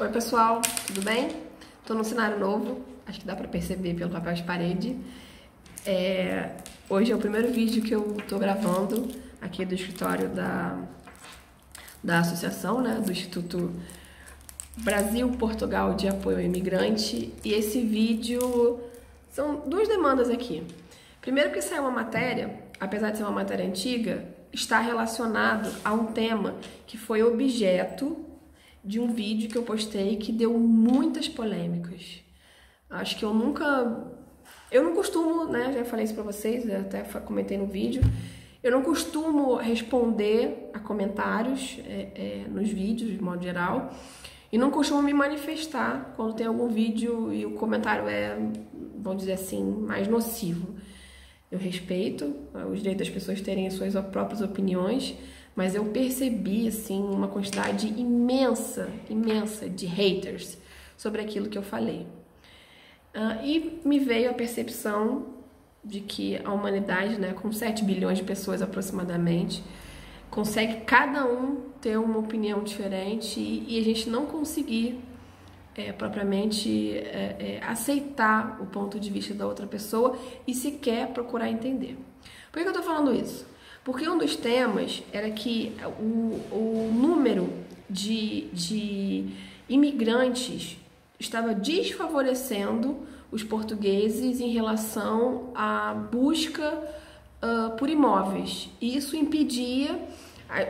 Oi pessoal, tudo bem? Tô num cenário novo, acho que dá pra perceber pelo papel de parede. Hoje é o primeiro vídeo que eu tô gravando aqui do escritório da associação, né, do Instituto Brasil-Portugal de Apoio ao Imigrante. E esse vídeo são duas demandas aqui. Primeiro que saiu uma matéria, apesar de ser uma matéria antiga, está relacionado a um tema que foi objeto de um vídeo que eu postei que deu muitas polêmicas. Acho que eu não costumo, né, já falei isso pra vocês, até comentei no vídeo, eu não costumo responder a comentários nos vídeos, de modo geral, e não costumo me manifestar quando tem algum vídeo e o comentário é, vamos dizer assim, mais nocivo. Eu respeito os direitos das pessoas terem as suas próprias opiniões, mas eu percebi, assim, uma quantidade imensa de haters sobre aquilo que eu falei. E me veio a percepção de que a humanidade, né, com 7 bilhões de pessoas aproximadamente, consegue cada um ter uma opinião diferente e a gente não conseguir propriamente aceitar o ponto de vista da outra pessoa e sequer procurar entender. Por que eu tô falando isso? Porque um dos temas era que o número de imigrantes estava desfavorecendo os portugueses em relação à busca por imóveis. E isso impedia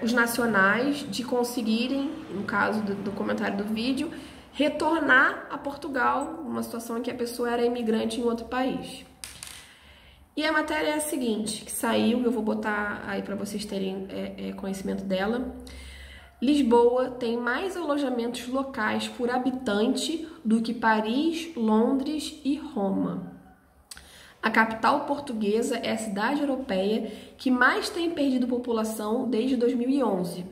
os nacionais de conseguirem, no caso do comentário do vídeo, retornar a Portugal, uma situação em que a pessoa era imigrante em outro país. E a matéria é a seguinte, que saiu, eu vou botar aí para vocês terem conhecimento dela. Lisboa tem mais alojamentos locais por habitante do que Paris, Londres e Roma. A capital portuguesa é a cidade europeia que mais tem perdido população desde 2011.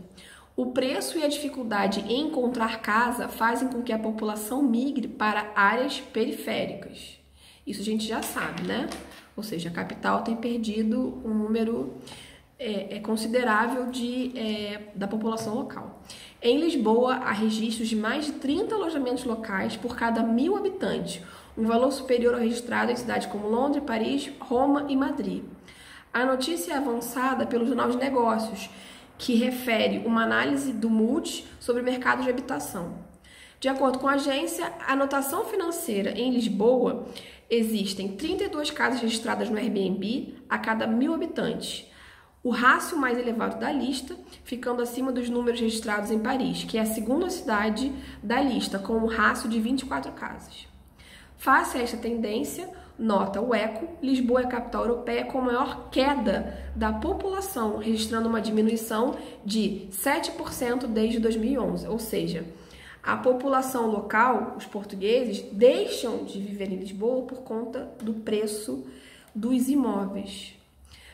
O preço e a dificuldade em encontrar casa fazem com que a população migre para áreas periféricas. Isso a gente já sabe, né? Ou seja, a capital tem perdido um número considerável da população local. Em Lisboa, há registros de mais de 30 alojamentos locais por cada 1.000 habitantes, um valor superior ao registrado em cidades como Londres, Paris, Roma e Madrid. A notícia é avançada pelo Jornal de Negócios, que refere uma análise do Moody's sobre o mercado de habitação. De acordo com a agência, a notação financeira em Lisboa existem 32 casas registradas no Airbnb a cada 1.000 habitantes. O rácio mais elevado da lista, ficando acima dos números registrados em Paris, que é a segunda cidade da lista, com um rácio de 24 casas. Face a esta tendência, nota o ECO, Lisboa é a capital europeia com maior queda da população, registrando uma diminuição de 7% desde 2011, ou seja, a população local, os portugueses, deixam de viver em Lisboa por conta do preço dos imóveis.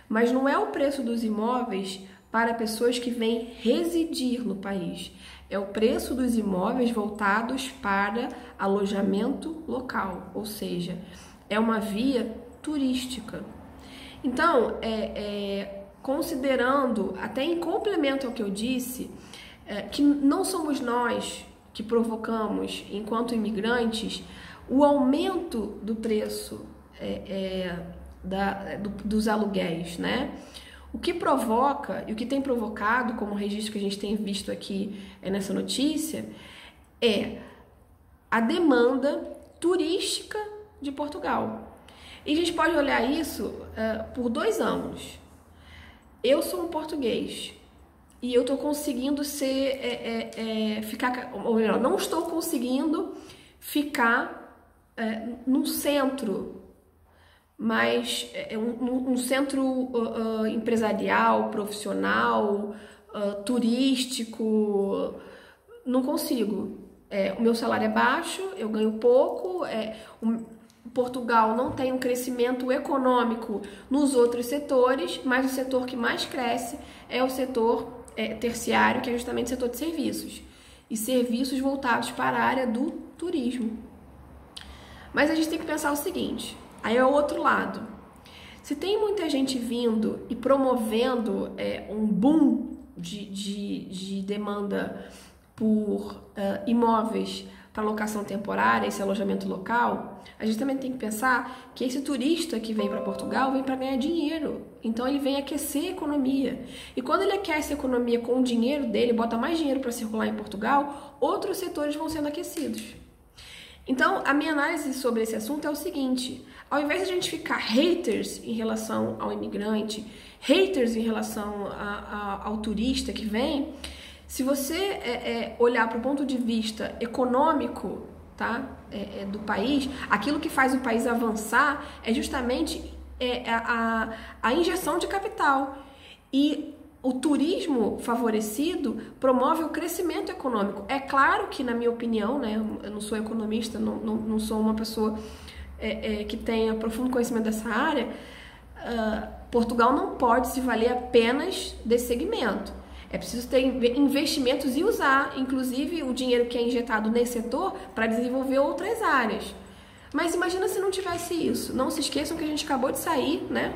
Mas não é o preço dos imóveis para pessoas que vêm residir no país. É o preço dos imóveis voltados para alojamento local, ou seja, é uma via turística. Então, considerando, até em complemento ao que eu disse, que não somos nós que provocamos, enquanto imigrantes, o aumento do preço dos aluguéis, né? O que provoca e o que tem provocado, como registro que a gente tem visto aqui nessa notícia, é a demanda turística de Portugal. E a gente pode olhar isso por dois ângulos. Eu sou um português e eu estou conseguindo ficar, ou melhor, não estou conseguindo ficar num centro, mas um centro empresarial, profissional, turístico, não consigo. O meu salário é baixo, eu ganho pouco, Portugal não tem um crescimento econômico nos outros setores, mas o setor que mais cresce é o setor terciário, que é justamente o setor de serviços. E serviços voltados para a área do turismo. Mas a gente tem que pensar o seguinte, aí é o outro lado. Se tem muita gente vindo e promovendo um boom de demanda por imóveis para locação temporária, esse alojamento local, a gente também tem que pensar que esse turista que vem para Portugal vem para ganhar dinheiro. Então ele vem aquecer a economia. E quando ele aquece a economia com o dinheiro dele, bota mais dinheiro para circular em Portugal, outros setores vão sendo aquecidos. Então a minha análise sobre esse assunto é o seguinte: ao invés de a gente ficar haters em relação ao imigrante, haters em relação ao turista que vem, se você olhar para o ponto de vista econômico, tá, do país, aquilo que faz o país avançar é justamente a injeção de capital. E o turismo favorecido promove o crescimento econômico. É claro que, na minha opinião, né, eu não sou economista, não sou uma pessoa que tenha profundo conhecimento dessa área, Portugal não pode se valer apenas desse segmento. É preciso ter investimentos e usar, inclusive, o dinheiro que é injetado nesse setor para desenvolver outras áreas. Mas imagina se não tivesse isso. Não se esqueçam que a gente acabou de sair, né?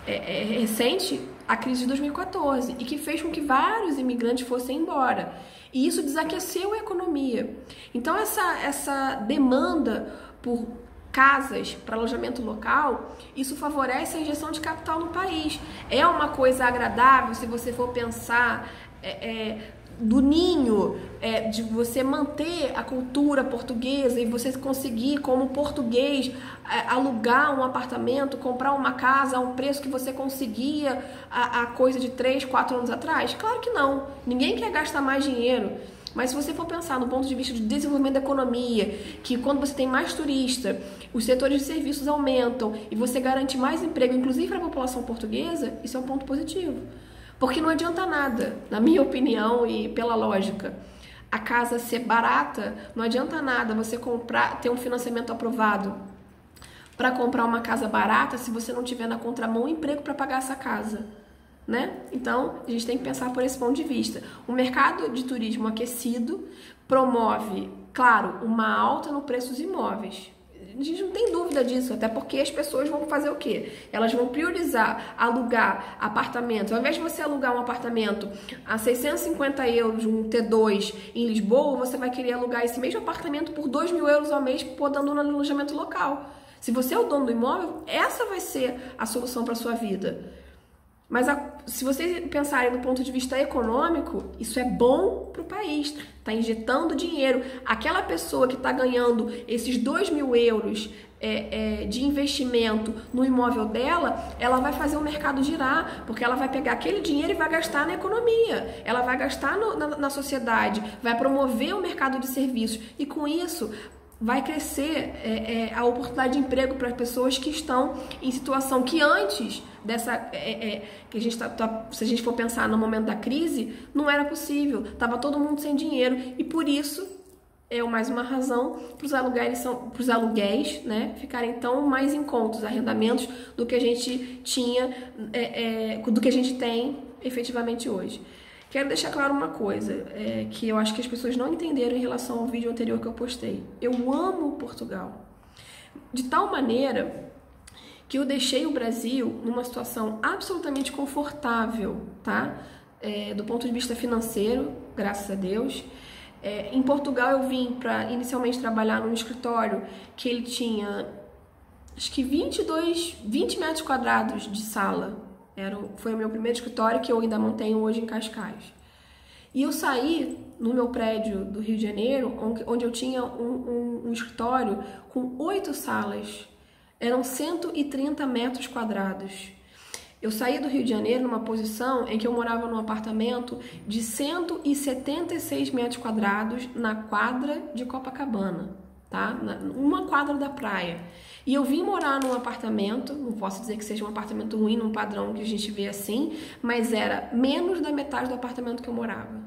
Recente, a crise de 2014, e que fez com que vários imigrantes fossem embora. E isso desaqueceu a economia. Então, essa demanda por casas para alojamento local, isso favorece a injeção de capital no país. É uma coisa agradável se você for pensar do ninho, de você manter a cultura portuguesa e você conseguir, como português, alugar um apartamento, comprar uma casa a um preço que você conseguia a coisa de 3, 4 anos atrás? Claro que não. Ninguém quer gastar mais dinheiro. Mas se você for pensar no ponto de vista de desenvolvimento da economia, que quando você tem mais turista, os setores de serviços aumentam e você garante mais emprego, inclusive para a população portuguesa, isso é um ponto positivo. Porque não adianta nada, na minha opinião e pela lógica, a casa ser barata, não adianta nada você ter um financiamento aprovado para comprar uma casa barata se você não tiver na contramão um emprego para pagar essa casa. Né? Então, a gente tem que pensar por esse ponto de vista. O mercado de turismo aquecido promove, claro, uma alta no preço dos imóveis. A gente não tem dúvida disso, até porque as pessoas vão fazer o quê? Elas vão priorizar alugar apartamentos. Ao invés de você alugar um apartamento a 650 euros, um T2 em Lisboa, você vai querer alugar esse mesmo apartamento por 2.000 euros ao mês, podando no alojamento local. Se você é o dono do imóvel, essa vai ser a solução para a sua vida. Mas se vocês pensarem do ponto de vista econômico, isso é bom para o país, está injetando dinheiro. Aquela pessoa que está ganhando esses 2.000 euros de investimento no imóvel dela, ela vai fazer o mercado girar, porque ela vai pegar aquele dinheiro e vai gastar na economia, ela vai gastar na sociedade, vai promover o mercado de serviços e com isso vai crescer a oportunidade de emprego para pessoas que estão em situação que antes dessa, que a gente se a gente for pensar no momento da crise, não era possível, estava todo mundo sem dinheiro e por isso mais uma razão para os aluguéis, né, ficarem tão mais em conta, os arrendamentos do que a gente tinha, do que a gente tem efetivamente hoje. Quero deixar claro uma coisa, que eu acho que as pessoas não entenderam em relação ao vídeo anterior que eu postei. Eu amo Portugal, de tal maneira que eu deixei o Brasil numa situação absolutamente confortável, tá? Do ponto de vista financeiro, graças a Deus. Em Portugal eu vim para inicialmente trabalhar num escritório que ele tinha, acho que 20 metros quadrados de sala. Foi o meu primeiro escritório, que eu ainda mantenho hoje em Cascais. E eu saí no meu prédio do Rio de Janeiro, onde eu tinha um escritório com 8 salas. Eram 130 metros quadrados. Eu saí do Rio de Janeiro numa posição em que eu morava num apartamento de 176 metros quadrados na quadra de Copacabana, tá? Uma quadra da praia. E eu vim morar num apartamento, não posso dizer que seja um apartamento ruim, num padrão que a gente vê assim, mas era menos da metade do apartamento que eu morava.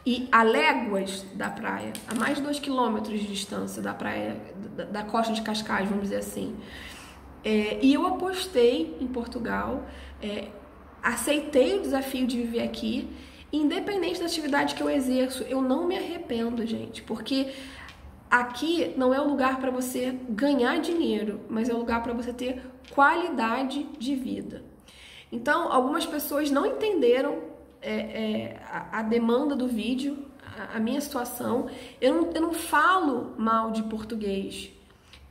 E a léguas da praia, a mais de 2 quilômetros de distância da praia, da costa de Cascais, vamos dizer assim. E eu apostei em Portugal, aceitei o desafio de viver aqui, independente da atividade que eu exerço, eu não me arrependo, gente, porque aqui não é o lugar para você ganhar dinheiro, mas é o lugar para você ter qualidade de vida. Então, algumas pessoas não entenderam a demanda do vídeo, a minha situação. Eu não falo mal de português.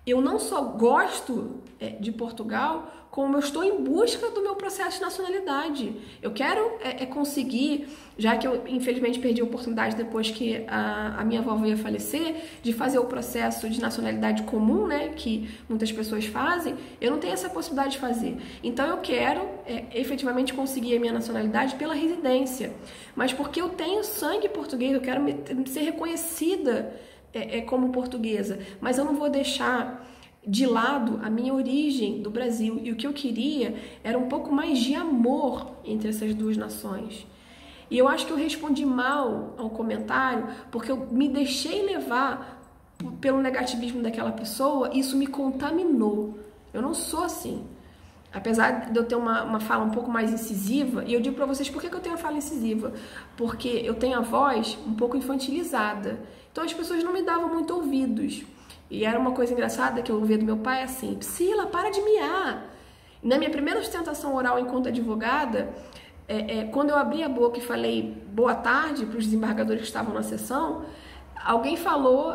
Eu não só gosto de Portugal, como eu estou em busca do meu processo de nacionalidade. Eu quero conseguir, já que eu infelizmente perdi a oportunidade depois que a minha avó veio a falecer, de fazer o processo de nacionalidade comum, né, que muitas pessoas fazem, eu não tenho essa possibilidade de fazer. Então eu quero efetivamente conseguir a minha nacionalidade pela residência, mas porque eu tenho sangue português, eu quero ser reconhecida como portuguesa, mas eu não vou deixar de lado a minha origem do Brasil, e o que eu queria era um pouco mais de amor entre essas duas nações. E eu acho que eu respondi mal ao comentário porque eu me deixei levar pelo negativismo daquela pessoa, e isso me contaminou. Eu não sou assim. Apesar de eu ter uma fala um pouco mais incisiva, e eu digo pra vocês por que eu tenho a fala incisiva, porque eu tenho a voz um pouco infantilizada, então as pessoas não me davam muito ouvidos. E era uma coisa engraçada que eu ouvia do meu pai assim: Priscila, para de miar. Na minha primeira sustentação oral enquanto advogada, quando eu abri a boca e falei boa tarde para os desembargadores que estavam na sessão, alguém falou,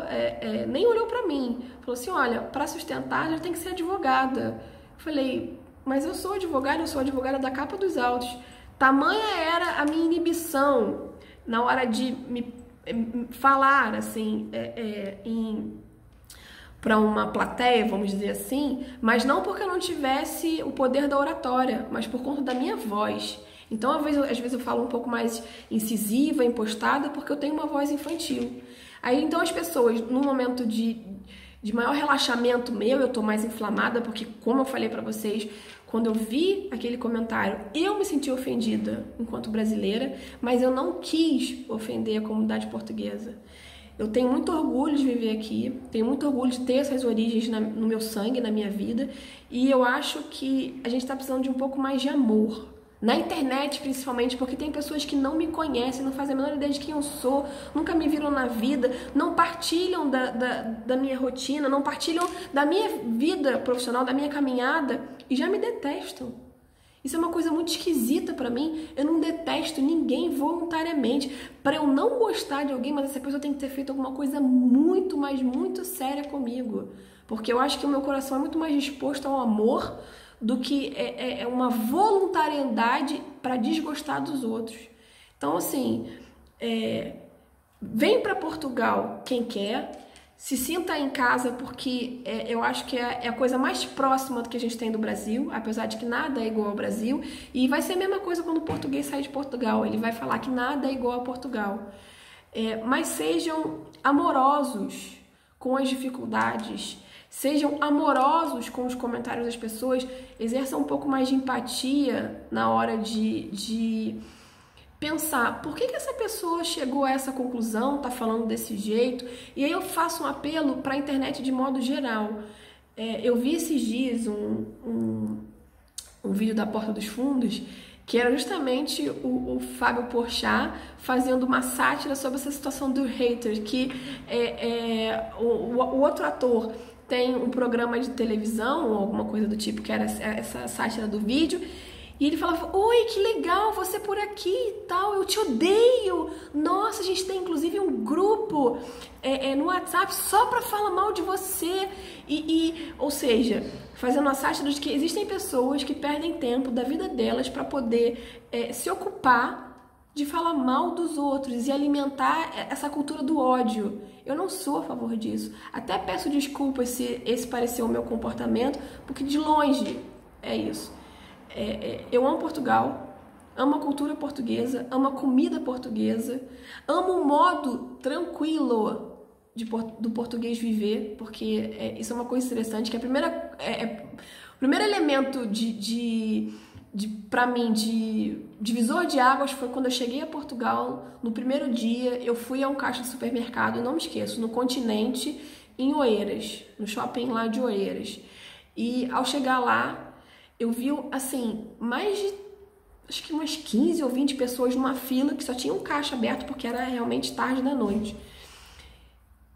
nem olhou para mim, falou assim: olha, para sustentar já tem que ser advogada. Eu falei: mas eu sou advogada da capa dos autos. Tamanha era a minha inibição na hora de me falar assim, para uma plateia, vamos dizer assim, mas não porque eu não tivesse o poder da oratória, mas por conta da minha voz. Então, às vezes eu falo um pouco mais incisiva, impostada, porque eu tenho uma voz infantil. Aí, então, as pessoas, num momento de maior relaxamento meu, eu tô mais inflamada, porque, como eu falei pra vocês, quando eu vi aquele comentário, eu me senti ofendida enquanto brasileira, mas eu não quis ofender a comunidade portuguesa. Eu tenho muito orgulho de viver aqui, tenho muito orgulho de ter essas origens no meu sangue, na minha vida, e eu acho que a gente está precisando de um pouco mais de amor. Na internet, principalmente, porque tem pessoas que não me conhecem, não fazem a menor ideia de quem eu sou, nunca me viram na vida, não partilham da minha rotina, não partilham da minha vida profissional, da minha caminhada, e já me detestam. Isso é uma coisa muito esquisita pra mim. Eu não detesto ninguém voluntariamente. Para eu não gostar de alguém, mas essa pessoa tem que ter feito alguma coisa muito, mas muito séria comigo. Porque eu acho que o meu coração é muito mais disposto ao amor do que uma voluntariedade para desgostar dos outros. Então, assim, vem para Portugal quem quer, se sinta em casa, porque eu acho que é a coisa mais próxima do que a gente tem do Brasil, apesar de que nada é igual ao Brasil, e vai ser a mesma coisa quando o português sair de Portugal, ele vai falar que nada é igual a Portugal. Mas sejam amorosos com as dificuldades, sejam amorosos com os comentários das pessoas, exerçam um pouco mais de empatia na hora de pensar por que essa pessoa chegou a essa conclusão, tá falando desse jeito. E aí eu faço um apelo para a internet de modo geral. Eu vi esses dias um vídeo da Porta dos Fundos, que era justamente o Fábio Porchat fazendo uma sátira sobre essa situação do hater, que o outro ator tem um programa de televisão ou alguma coisa do tipo, que era essa sátira do vídeo, e ele falava: oi, que legal, você por aqui e tal, eu te odeio. Nossa, a gente tem inclusive um grupo no WhatsApp só pra falar mal de você. Ou seja, fazendo uma sátira de que existem pessoas que perdem tempo da vida delas pra poder se ocupar de falar mal dos outros e alimentar essa cultura do ódio. Eu não sou a favor disso. Até peço desculpas se esse pareceu o meu comportamento, porque de longe é isso. Eu amo Portugal, amo a cultura portuguesa, amo a comida portuguesa, amo o modo tranquilo do português viver, porque isso é uma coisa interessante, que o primeiro elemento para mim de divisor de águas foi quando eu cheguei a Portugal. No primeiro dia eu fui a um caixa de supermercado, não me esqueço, no Continente, em Oeiras, no shopping lá de Oeiras, e ao chegar lá eu vi, assim, mais de, acho que umas 15 ou 20 pessoas numa fila que só tinha um caixa aberto porque era realmente tarde da noite.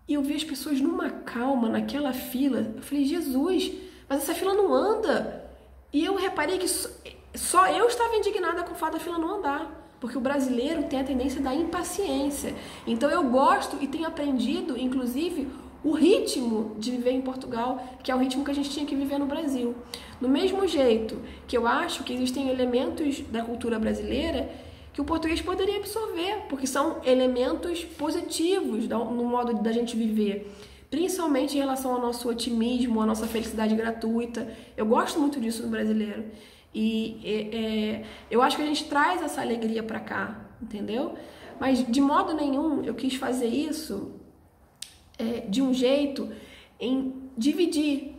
E eu vi as pessoas numa calma naquela fila. Eu falei: Jesus, mas essa fila não anda. E eu reparei que só eu estava indignada com o fato da fila não andar. porque o brasileiro tem a tendência da impaciência. Então eu gosto e tenho aprendido, inclusive, o ritmo de viver em Portugal, que é o ritmo que a gente tinha que viver no Brasil. Do mesmo jeito que eu acho que existem elementos da cultura brasileira que o português poderia absorver, porque são elementos positivos no modo da gente viver, principalmente em relação ao nosso otimismo, à nossa felicidade gratuita. Eu gosto muito disso no brasileiro. E eu acho que a gente traz essa alegria pra cá, entendeu? Mas de modo nenhum eu quis fazer isso de um jeito em dividir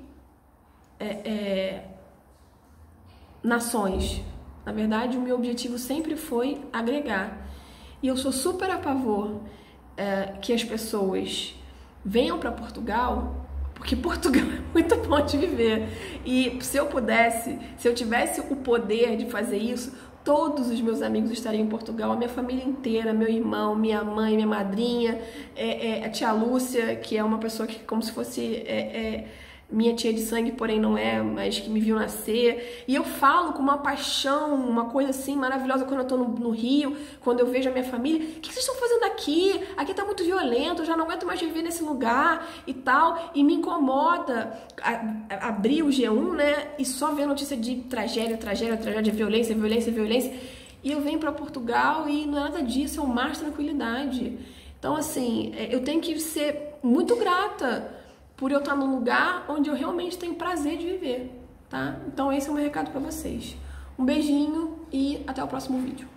nações. Na verdade, o meu objetivo sempre foi agregar. E eu sou super a favor que as pessoas venham para Portugal, porque Portugal é muito bom de viver. E se eu pudesse, se eu tivesse o poder de fazer isso, todos os meus amigos estariam em Portugal, a minha família inteira, meu irmão, minha mãe, minha madrinha, a tia Lúcia, que é uma pessoa que como se fosse minha tia de sangue, porém não é, mas que me viu nascer. E eu falo com uma paixão, uma coisa assim maravilhosa quando eu tô no Rio, quando eu vejo a minha família. O que vocês estão fazendo aqui? Aqui tá muito violento, eu já não aguento mais viver nesse lugar e tal. E me incomoda abrir o G1, né, e só ver notícia de tragédia, violência. E eu venho para Portugal e não é nada disso, é o mar de tranquilidade. Então, assim, eu tenho que ser muito grata por eu estar num lugar onde eu realmente tenho prazer de viver, tá? Então esse é o meu recado para vocês. Um beijinho e até o próximo vídeo.